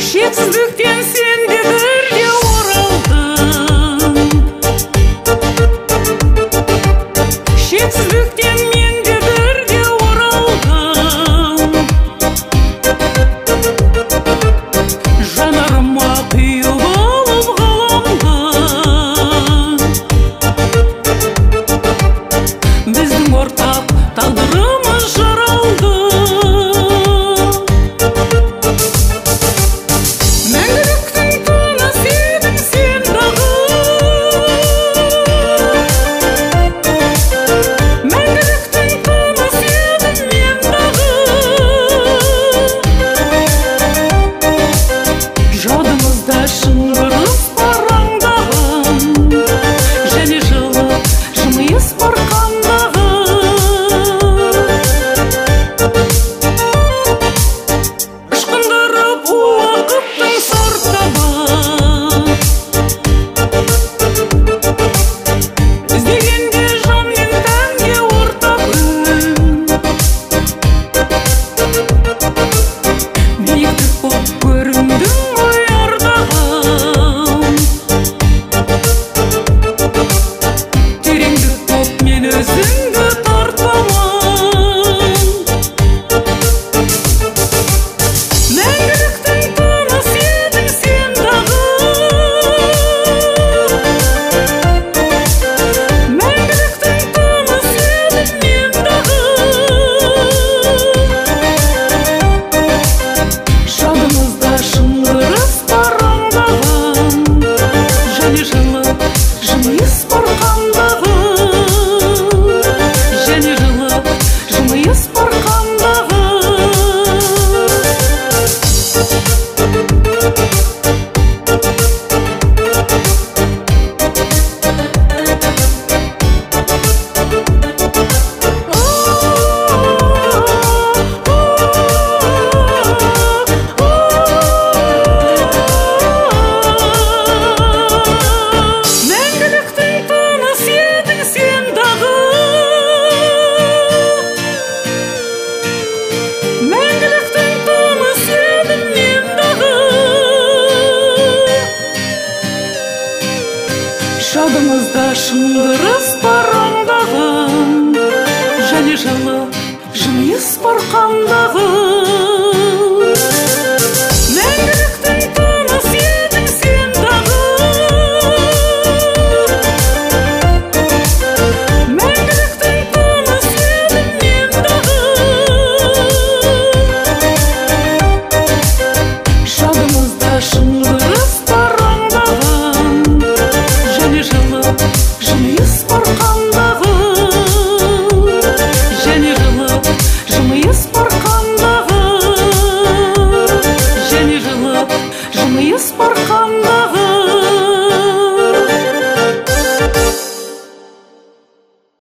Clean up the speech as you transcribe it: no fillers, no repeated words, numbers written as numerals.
Шексіздіктен сен де бірге оралдың, шексіздіктен мен де бірге оралдым. Жанарыма құйып алып ғаламды, біздің ортақ тағдырымыз жаралды. Жадымызда шыңғырып параңдаған, және жылы жымиыс бар қандаған. Ышқындырып уақыттың сартабан, іздегенде жан мен тәнге ортақ үн. Биіктік боп көріндің ғой ардағым, тереңдік боп мен өзіңді тартамын. Мәңгіліктің тыныс едің сен дағы, мәңгіліктің тыныс едің мен дағы. Жадымызда шыңғырыс параңдаған, және жылы жымиыс бар қандаған, және жылы жымиыс бар қандаған. Мәңгіліктің тыныс едің сен дағы, мәңгіліктің тыныс едің мен дағы. Жадымызда шыңғырыс параңдаған, және жылы жымиыс бар қандаған. Мәңгіліктің тыныс едің сен дағы, мәңгіліктің тыныс едің мен дағы. Жадымызда шыңғырыс